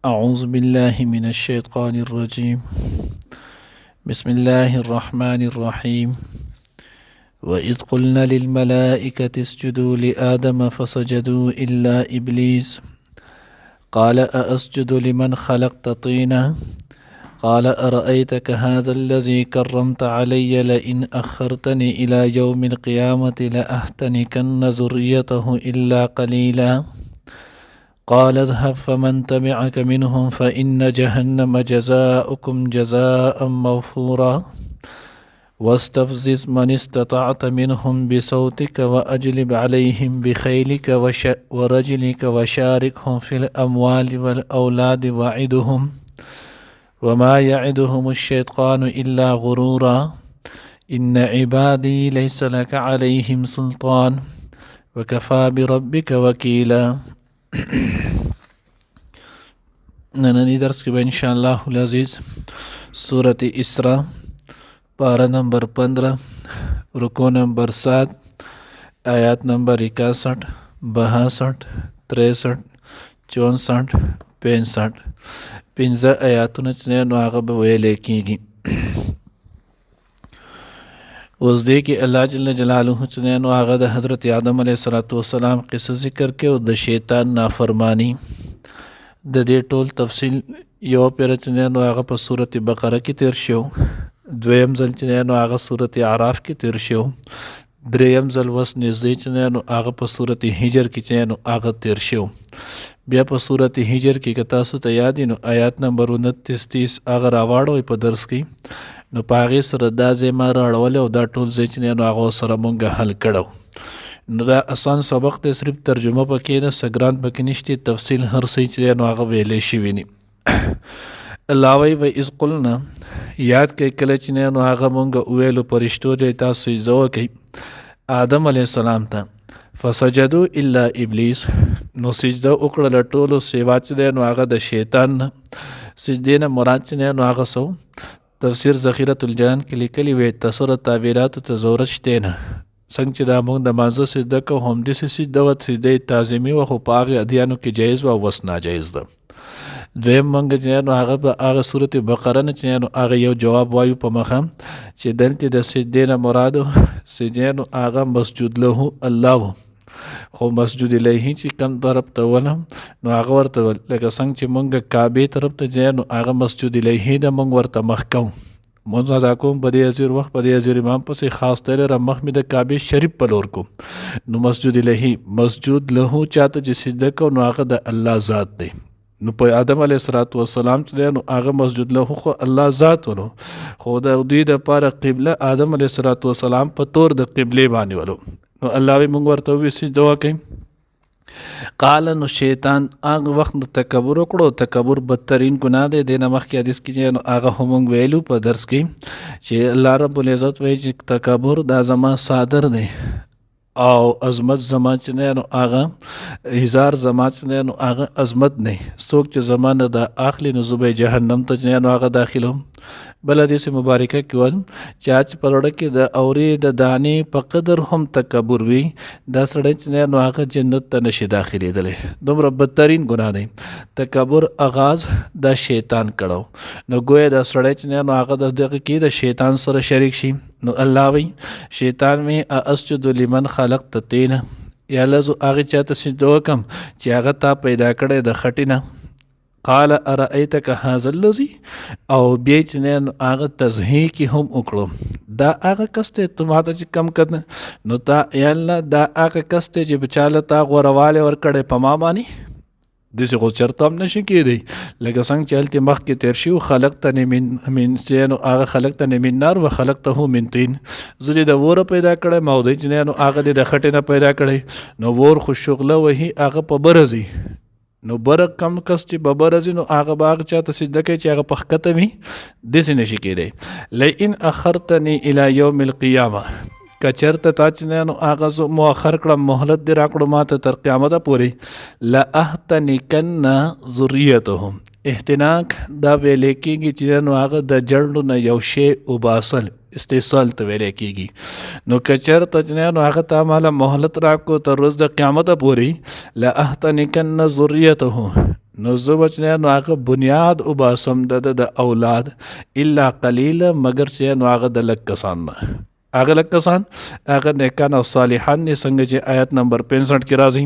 أعوذ بالله من الشيطان الرجيم بسم الله الرحمن الرحيم وإذ قلنا للملائكة اسجدوا لآدم فسجدوا إلا إبليس قال أأسجد لمن خلقت طينا قال أرأيتك هذا الذي كرمت علي لئن أخرتني إلى يوم القيامة لأحتنكن ذريته إلا قليلا قال اذهب فمن تبعك منهم فإن جهنم جزاؤكم جزاء موفورا واستفزز من استطعت منهم بصوتك وأجلب عليهم بخيلك ورجلك وشاركهم في الأموال والأولاد وعدهم وما يعدهم الشيطان إلا غرورا إن عبادي ليس لك عليهم سلطان وكفى بربك وكيلا नन्ही दर्स के बाद इंशाअल्लाह अज़ीज़ सूरत इसरा पारा नंबर 15 रुको नंबर 7 आयात नंबर 61 62 63 64 65 पिंजा आयातुन चने नुआगब वेले कीगी उस दे कि अल्लाह जल्ल जलालुहु चने नुआगद हज़रत आदम अलैहिस्सलातु वस्सलाम क़िस्सा ज़िक्र के और द शैतान नाफरमानी द दे टोल तफसील यो पेर चने नुआग पर सूरत बकरा की तेर शो द्वयम जल चने नुआग सूरत आराफ की तेर शो द्रेयम जल वस निज़े चने नुआग पर सूरत हिजर की चने नुआग तेर शो बिया पर सूरत हिजर की कतासु तयादी नु आयात नंबर 29 30 अगर आवाड़ो पर दर्स की नु पागे सर दा ज़ेमा राड़वले और दा टोल ज़ेचने नुआगो सर मुंगा हल कड़ो नु दा आसान सबक ते सिर्फ तर्जुमा पके न सग्रान पके निश्ती तफसील हर सही चने नुआग वेले शिविनी अल्लाह व इस कुलना याद के कले चने नुआग मुंगा उवेलो परिश्तो जेता सुइज़ो के आदम अलैहिस्सलाम ता फसजदु इल्ला इब्लीस नो सिजदा उकड़ल टोलो सेवा चने नुआग द शैतान सिजदे न मुराद चने नुआग सो तफसीर ज़खीरतुल जान के लिखली वे तसर तावीरात तज़ोरश तेना संग चिदा मुंग दमाज़ो सिजदा को हमदे से सिजदा व सिजदे ताज़िमी व खुपाग अदियानु की जायज़ व वस नाजायज़ द द्वेम मंग चने आग आग सूरत बकरा न चने आग यो जवाब वायु पमखम चे दलते द सिजदे न मुरादो सिजदे आग मस्जिद लहु अल्लाह खो मस्जिद इलैहि ची कम तरफ तवलम नो आग वर्त लगा संग ची मंग काबे तरफ त जैन आग मस्जिद इलैहि द मंग वर्त मखकौ मोजा जाकुम बदे अजीर वक्त बदे अजीर इमाम पर से खास तेरे रमख में द काबे शरीफ पलोर को नो मस्जिद इलैहि मस्जिद लहु चात जिसिद को नो आग द अल्लाह ज़ात दे नु पे आदम अलैहिस्सलातु वस्सलाम चले नु आग मस्जिद लहु को अल्लाह ज़ात वलो खुदा उदी द पार क़िबला आदम अलैहिस्सलातु वस्सलाम पतोर द क़िबले बानी वलो नो अल्लाह भी मुंग वर्तो विसी दुआ के काल नु शैतान आग वक्त तकबर उकड़ो तकबर बदतरीन गुनाह दे देना मख के हदीस की जन आगा हमंग वेलू पर दर्स की जे अल्लाह रब्बुल इज़्ज़त वे तकबर दा जमा सादर दे आओ अजमत जमा चने नो आगा हजार जमा चने नो आगा अजमत नहीं सोच च जमाना दा आखली नो जुबे जहन्नम त चने नो आगा दाखिलो बलदी से मुबारक क्यों चाच परोड़ के द औरी द दानी पकदर हम तकबर वी द सड़े चने नो आगा जन्नत त नशे दाखिले दले दुम रब्बतरीन गुनाह नहीं तकबर आगाज द शैतान कड़ो नो गोए द सड़े चने नो आगा द की द शैतान सर शरीक शी नो अल्लाह वही शैतान में असजुदु लिमन खलक़त तीना या लज़ु आगे चाहते सिजदो कम चागा ता पैदा करे द खटिना काल अरअयतक हाज़ल लज़ी और बेच ने आगे तज़ही की हम उकड़ो दा आगे कस्ते तुम्हारा जी कम करना नो ता याल्ला दा आगे कस्ते जी बचाला ता गोरवाले और कड़े पमा बानी दिसे को चरता हम नशे की दी लेकिन संग चलते मख के तेरशिव खलक़तनी मिन चेनो आगे खलक़तनी मिन नार व खलक़तहु मिन तीन जुदी द वोर पैदा करे मौदे चने आगे द खटे न पैदा करे नो वोर खुशुगला वही आगे पबरजी नो बरक कम कस्टी बबरजी नो आगे बाग चाहते सिद्ध के चाहे पखकतमी दिसे नशे की दी लेकिन अखरतनी इला यौमिल क़ियामा कचरत ताचने आगाज मुअखर कड़ा मोहलत दे राकड़ो मात तर क़यामत पूरी लअहतनिकन्ना ज़ुर्रियतहुम एहतिनाक दा वेले की चीज़न आगा द जड़ न यौशे उबासल इस्तेसाल तवेले कीगी नो कचर तजने नो आगा तामाला मोहलत राको तर रोज़ द क़यामत पूरी लअहतनिकन्ना ज़ुर्रियतहुम نو زه بچنه نو هغه بنیاد او باسم د اولاد الا قلیل مگر چې نو هغه د لک کسان نه هغه لک کسان هغه نیکان او صالحان نه څنګه چې آیت نمبر 65 کې راځي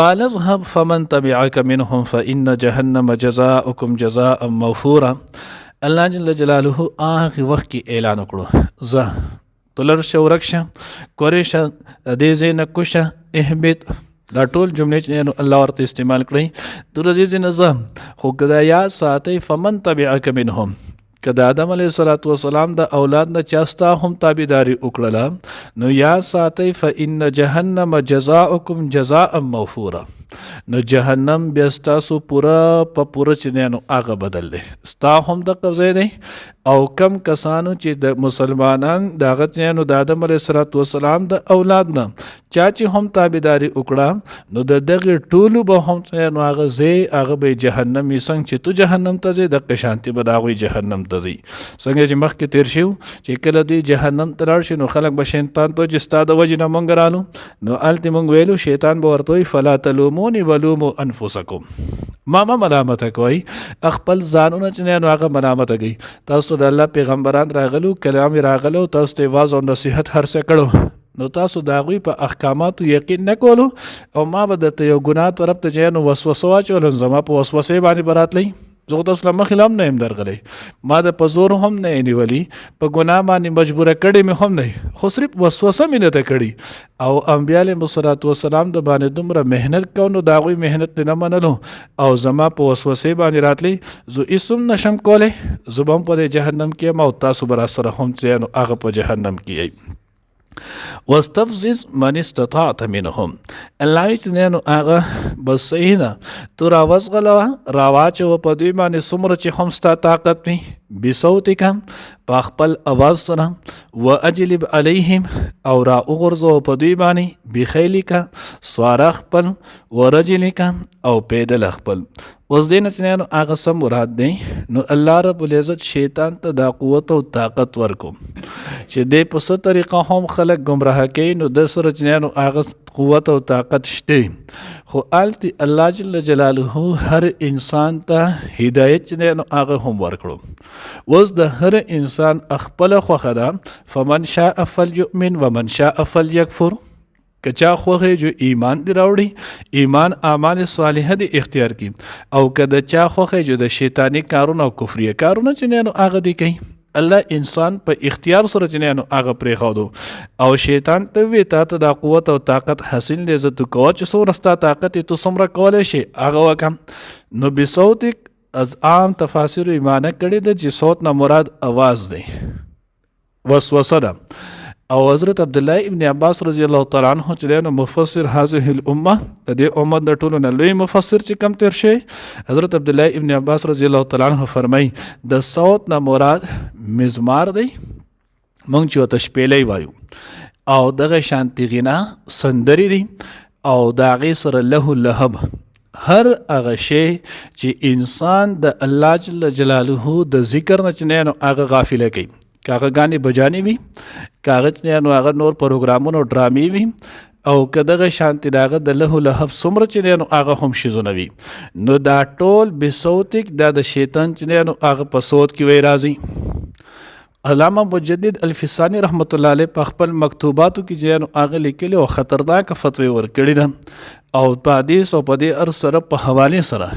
قال اذهب فمن تبعك منهم فإن جهنم جزاؤكم جزاء موفورا الله جل جلاله هغه وخت کې اعلان وکړو زه تلر شه ورکشه کورې شه دې ځای نه کوشه اهبط دا ټول جملې چې نو الله ورته استعمال کړئ تر دې ځای نه ځه خو که دا یاد ساتئ فمن تبعک منهم که د آدم علیه الصلاة والسلام د اولاد نه چا ستا هم تابعداري وکړله نو یاد ساتئ فإن جهنم جزاؤکم جزاء موفورا نو جهنم بیا ستاسو پوره په پوره چې نو هغه بدل دی ستا هم د قبضې دی او کم کسانو چې د مسلمانان د هغه چې نو د آدم علیه الصلاة والسلام د اولاد نه چا چې هم تابعداري وکړه نو د دغې ټولو به هم چې نو هغه ځای هغه به جهنم وي څنګه چې تو جهنم ته ځې دقې شانتې به د هغوی جهنم ته ځي څنګه چې مخکې تېر شو چې کله دوی جهنم ته لاړ شي نو خلک به شیطان ته چې ستا د وجې نه مونږ رالو نو هلته مونږ ویلو شیطان به ورته وایي فلا تلوموني ولوموا انفسکم ما ملامته کوئ خپل ځانونه چې نو هغه ملامته کوي تاسو د الله پیغمبران راغلو کلام راغلو تاسو ته واعظ او نصیحت هر څه کړو نو تاسو د هغوی په احکاماتو یقین نه کولو او ما به درته یو ګناه طرف ته چې نو وسوسه واچولم زما په وسوسې باندې به راتلی زه خو تاسو له مخکې هم نه یم درغلی ما د په زور هم نه یې نیولي په ګناه باندې مجبوره کړې مې هم نه خو صرف وسوسه مې نه ته کړي او انبیا علیهم الصلاة والسلام د باندې دومره محنت کو نو د هغوی محنت دې نه منلو او زما په وسوسې باندې راتلی زه هېڅ هم نشم کولی زه به هم په دې جهنم کې یم او تاسو به راسره هم چې نو هغه په جهنم کې یئ واستفزز من استطاعت منهم الله چې نو هغه بس صحیح ده تو راوزغلوه راواچوه په دوی باندې څومره چې هم ستا طاقت وي بصوتک په خپل اواز سره واجلب علیهم او را وغورځوه په دوی باندې بخیلک سواره خپل ورجلک او پیدل خپل اوس دې نه چې نو هغه سم مراد دی نو الله رب العزت شیطان ته دا قوت او طاقت ورکو چې دې په څه طریقه هم خلک ګمراه کوي نو د سره چې نو هغه قوت او طاقت شته خو التی الله جل جلاله هر انسان ته هدایت چې نو هغه هم ورکړو اوس د هر انسان خپل خوښه ده فمن شاء فلیؤمن ومن شاء فلیکفر که چا خوښه جو ایمان دی راوړي ایمان اعمال صالحه دی اختیار کی او که د چا خوښه جو د شیطانی کارونه او کفریه کارونه چې نو هغه دی کوي الله انسان په اختیار سره چې نو هغه پرېښودو او شیطان ته وی تا ته دا قوت او طاقت حاصل دی زه تو کوه چې څومره ستا طاقت تو څومره کولی شي هغه وکړه نو بصوتک از عام تفاسیر ایمانه کړي ده چې صوت نه مراد اواز دی وسوسه ده او حضرت عبدالله ابن عباس رضی الله تعالی عنہ چې نو مفسر هذه الامه د دې امت د ټولو نه لوی مفسر چې کم تیر شي حضرت عبدالله ابن عباس رضی الله تعالی عنہ فرمای د صوت نه مراد مزمار دی مونږ چې ورته شپېلی وایو او دغه شانتي غنا سندري دي او د هغې سره له لهب هر هغه شی چې انسان د الله جل جلاله د ذکر نه چې نو هغه غافله کوي کاغه غانې بجانی وي کاغه چې نو هغه نور پروګرامونو ډرامې وي او که دغه شانتي داغه د له لهب څومره چې نو هغه هم شیزونه وي نو دا ټول بصوتک دا د شیطان چې نو هغه په صوت کې وی راځي علامه مجدد الفسانی رحمت الله علیه په خپل مکتوباتو کې چې نو هغه لیکلي او خطرناک فتوی ورکړي ده او په حدیث او په دې ار سره په حواله سره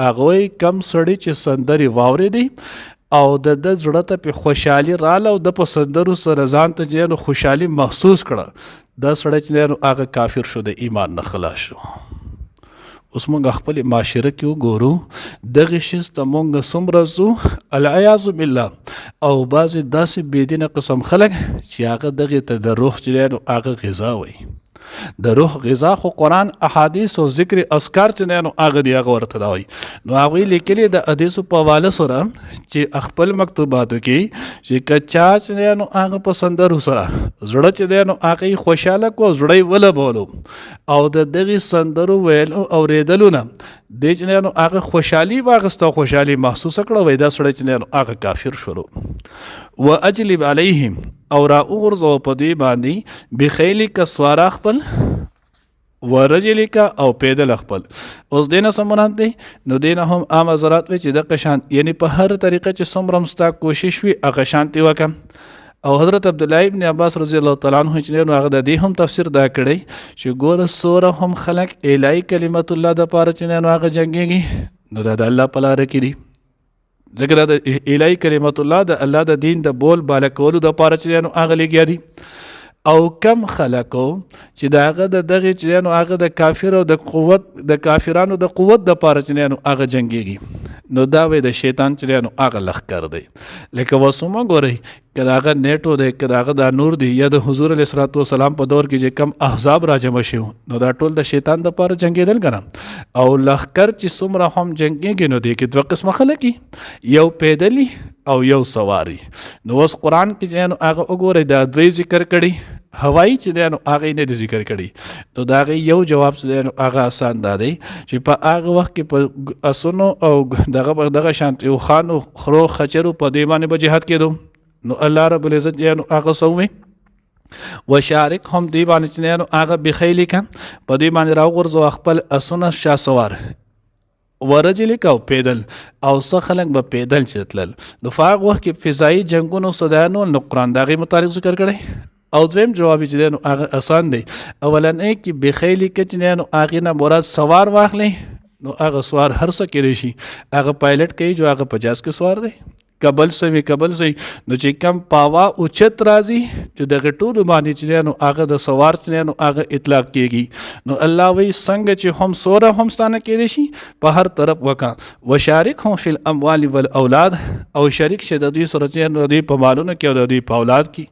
هغه کم سړی چې سندري واوري دي او د زړه ته په خوشحالي رااله او د په سندرو سره ځان ته چې نو خوشحالي محسوس کړه دا سړی چې نو هغه کافر شو د ایمان نه خلاص شو اوس مونږ خپل معاشره کې وګورو دغه شیز ته مونږ څومره ځو العیاذ بالله او بعضې داسې بېدینه قسم خلک چې هغه دغې ته د روح چې نو هغه غذا وایي د روح غذا خو قرآن احادیث او ذکر اذکار چې نو هغه دی هغه ورته دا وایي نو هغوی لیکلي د حدیثو په حواله سره چې خپل مکتوباتو کې چې که چا چې نو هغه په سندرو سره زړه چې دی نو هغه یې خوشحاله کړو زړه یې ولبولو او د دغې سندرو ویلو اورېدلو نه دی چې نو هغه خوشحالي واخیسته خوشحالي محسوسه کړه وایي دا سړی چې نو هغه کافر شولو واجلب علیهم او را وغورځوه په دوی باندې بخیلک سواره خپل ورجلک او پیدل خپل. اوس دینه سمونات دی نو دینه هم عام حضرات وی چې د قشان یعنی په هر طریقه چې څومره مستا کوشش وي هغه شانتي وکم. او حضرت عبدالله ابن عباس رضی الله تعالی عنہ چې نو هغه د دې هم تفسیر دا کړی چې ګوره سوره هم خلق الهی کلمت الله د پاره چې نو هغه جنگيږي نو دا د الله په لار کې دي ځکه د الهی کلمت الله د الله د دین د بول بالا کولو د پاره چې نو هغه لګیا دي. او کم خلکو چې د هغه د دغه چې نو هغه د کافر او د قوت د کافرانو د قوت د پاره چې نو هغه جنگيږي نو دا وې د شیطان چې نو هغه لخر دی. لکه وسومه ګورئ که هغه نیټو دی که هغه د نور دی یا د حضور علیه الصلاۃ والسلام په دور کې چې کم احزاب راجمع شو نو دا ټول د شیطان د پاره جنگیدل کنه. او لخر چې څومره هم جنگيږي نو دی کې دوه قسمه خلک یو پیدلی او یو سواری. نو اوس قرآن کې چې نو هغه وګورئ دا دوی ذکر کړي هوایی چې دی نو هغه نه دی ذکر کړي. نو د هغې یو جواب چې دی نو هغه آسان دا دی چې په هغه وخت کې په اسونو او دغه شانت یو خانو خرو خچرو په دې باندې به جهاد کېدو نو الله رب العزت دی نو هغه سووي وشارک هم دی باندې چې نو هغه بخیلک په دې باندې راوغورځو خپل اسونه شا سوار ورجلک او پیدل او څه خلک به پیدل چې تلل. نو فاغ وخت کې فضایي جنگونو صدانو نو قرآن د هغې متعلق ذکر کړی. او دویم جواب چې دی نو هغه آسان دی. اولنی کې بخیلک چې نو هغې نه مراد سوار واخلی نو هغه سوار هر څه کېدی شي هغه پایلټ کوي جو هغه په جاز کې سوار دی کبل سوي نو چې کم پاوا اوچت راځي چې دغه ټولو باندې چې نو هغه د سوار چې نو هغه اطلاق کېږي. نو الله وی څنګه چې هم سوره هم ستانه کېدی شي په هر طرف وکا وشارک هم فی الاموال والاولاد او شریک شه د دوی سره چې نو دوی په مالونو کې او د دوی په اولاد کې.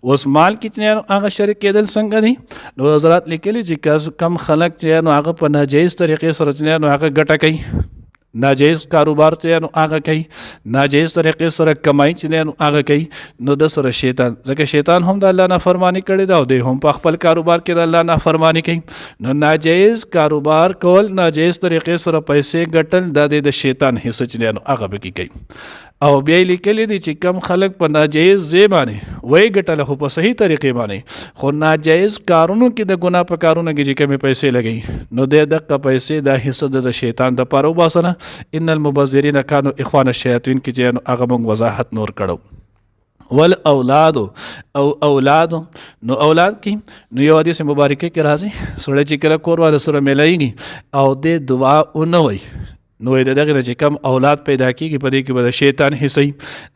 اوس مال کې چې نو هغه شریک کېدل څنګه دي نو حضرات لیکلي چې کم خلک چې نو هغه په ناجایز طریقې سره چې نو هغه ګټه کوي ناجایز کاروبار چې نو هغه کوي ناجایز طریقې سره کمای چې نو هغه کوي نو د سره شیطان ځکه شیطان هم د الله نافرمانی کړي دا او دی هم په خپل کاروبار کې د الله نافرمانی کوي. نو ناجایز کاروبار کول ناجایز طریقې سره پیسې ګټل د شیطان حصہ چې نو هغه به کوي. او بیا لیکلی دی چې کم خلک په ناجایز ځای باندې وایي ګټله خو په صحیح طریقې باندې خو ناجایز کارونو کې د ګناه په کارونو کې چې کمې پیسې لګوي نو د دغه پیسې دا حصه د شیطان دپاره وباسه. ان المبذرین کانوا اخوان الشیاطین کې چې نو هغه موږ وضاحت نور کړو. والاولاد او اولاد نو اولاد کې نو یو حدیث مبارکه کې راځي سړی چې کله کور والا سره میلایږي او د دعا ونه وایي نو د دغه نه چې کم اولاد پیدا کېږي په دې کې به د شیطان حصې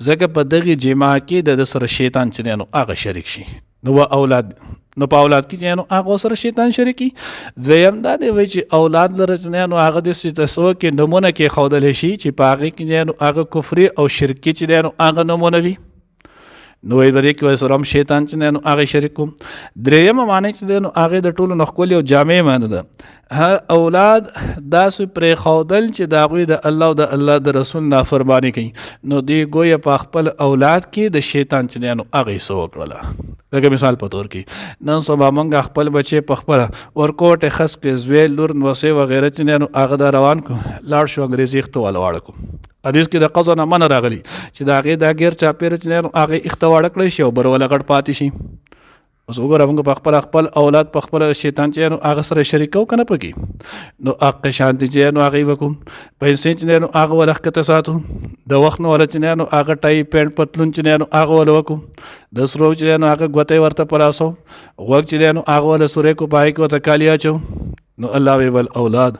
ځکه په دغه جماع کې د سره شیطان چې نو هغه شریک شي. نو اولاد نو په اولاد کې چې نو هغه سره شیطان شریکي. دویم دا دی وایي چې اولاد لره چې نو هغه د ستاسو کې نمونه کې ښودلی شي چې په هغې کې نو هغه کفري او شرکي چې نو هغه نمونه وي نو وایي په دې کې سره هم شیطان چې نو هغې شریک کوم. درېیمه معنی چې دی نو هغې د ټولو نه ښکلې او جامع معنی ده اولاد داسې پرېښودل چې د هغوی د الله او د الله د رسول نافرماني کوي نو دوی گویا په خپل اولاد کې د شیطان چې دی نو هغې څه وکړله. لکه مثال په طور کې نن سبا موږ خپل بچی په خپله ورکوټې خس کې زوی لور نوسې وغیره چې دی نو هغه دا روان کړو لاړ شو انګریزي اخته والا واړه کړو. حدیث کې د قضا نه منع راغلی چې د هغې دا ګیر چاپېره چې دی نو هغې اخته واړه کړی شي او بر وله غټ پاتې شي. اوس وګوره موږ په خپل اولاد په خپل شیطان چې نو هغه سره شریک کوو که نه پکې نو هغه شانتي چې نو هغې وکړو پیسې چې نو هغه وله ښکته ساتو د وخت نه وله چې نو هغه ټای پینټ پتلون چې نو هغه وله وکړو د سرو چې نو هغه ګوتې ورته پلاسو غوږ چې نو هغه وله سورې کو پای کې ورته کالي اچو. نو الله وی ول اولاد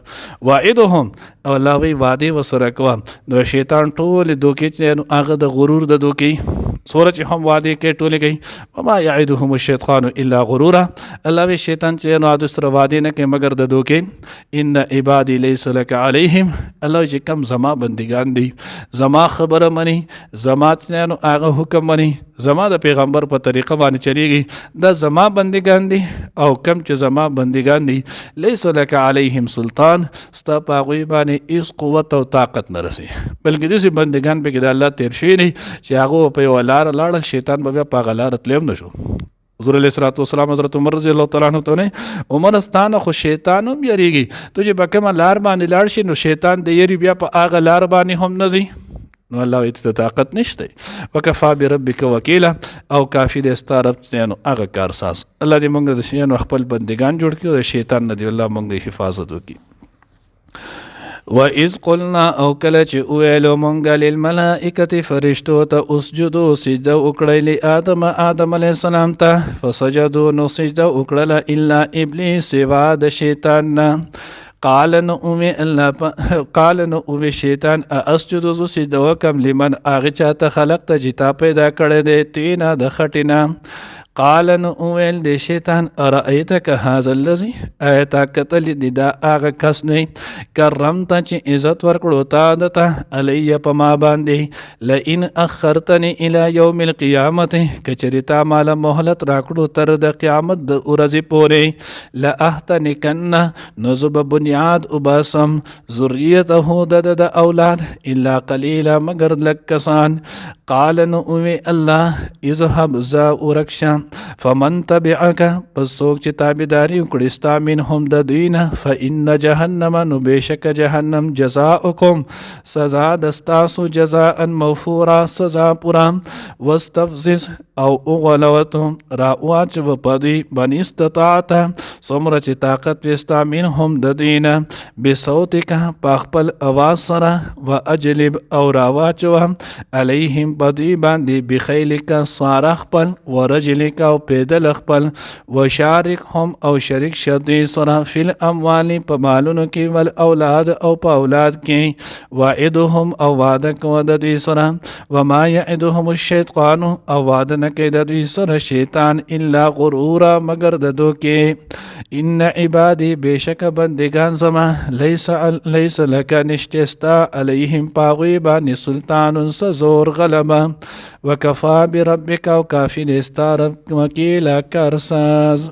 واعدهم او الله وی وعده وسره کوه نو شیطان ټول دوکې چې نو هغه د غرور د دوکې سوره چې هم وعده کوي ټولې کوي وما یعدهم الشیطان الا غرورا. الله وی شیطان چې نو د سره وعده نه کوي مگر د دوکې. ان عبادی لیس لک علیهم الله چې کم زما بندگان دي زما خبره مني زما چې نو هغه حکم مني زما د پیغمبر په طریقه باندې چلیږي دا زما بندگان دي او کم چې زما بندگان دي لیس لک علیهم سلطان ستا په هغوی باندې هیڅ قوت او طاقت نه رسي بلکې داسې بندگان پکې د الله تېر شوي دي چې هغه په یوه لاره لاړل شیطان به بیا په هغه لاره تللی هم نه شو. حضور علیه الصلاۃ والسلام حضرت عمر رضی الله تعالی عنہ ته نه عمر ستانه خو شیطان هم یریږي ته چې په کومه لار باندې لاړ شي نو شیطان د یری بیا په هغه لار باندې هم نه ځي نو الله وایي ته طاقت نشته. وکفا بربک وکیلا او کافي دی ستا رب نو هغه کارساز. الله دې موږ د شیانو خپل بندګان جوړ کړي او د شیطان نه دې الله موږ حفاظت وکړي. وَإِذْ قُلْنَا او کله چې وویلو مونږ للملائکة فرشتو ته اسجدو سجده وکړئ لآدم آدم علیه السلام ته فسجدو نو سجده وکړله الا ابلیس سوا د شیطان نه. قال نو اوی شیطان اسجد زو سجده وکم لمن هغه چاته خلق ته چې تا پیدا کړی دی طینا د خټینه. قال نو اویل دی شیطان ارأیتک هذا الذی ایتا قتل دی دا هغه کس نه کرمته چې عزت ورکړو تا دته علی په ما باندې لئن اخرتنی الی یوم القیامت کچری تا مال مهلت راکړو تر د قیامت د ورځې پورې لاحتنکن نزب بنیاد وباسم ذریته د اولاد الا قلیلا مگر لک کسان. قال نو اوی الله اذهب ذا ورکشا فمن تبعک پس څوک چې تابعداري وکړي ستا منهم د دوی نه فإن جهنم نو بېشکه جهنم جزاؤکم سزا د ستاسو جزاء موفورا سزا پورا. واستفزز او اغلوتو را واچو په دوی بني استطاعت څومره چې طاقت وي ستا منهم د دوی نه بصوتک په خپل اواز سره واجلب او را واچوه علیهم په دوی باندې بخیلک سواره خپل ورجلک او پیدل خپل وشارکهم او شریک شدی سره فی الاموال په مالونو کې ول اولاد او په اولاد کې وعدهم او وعده کو د دوی سره وما یعدهم الشیطان او وعده نه کوي د دوی سره شیطان الا غرورا مگر د دوکې. ان عبادی بشک بندگان زما لیس لک نشتستا علیهم پاغوی باندې سلطان سزور غلبه وکفا بربک او کافی دستا رب وکیل کارساز.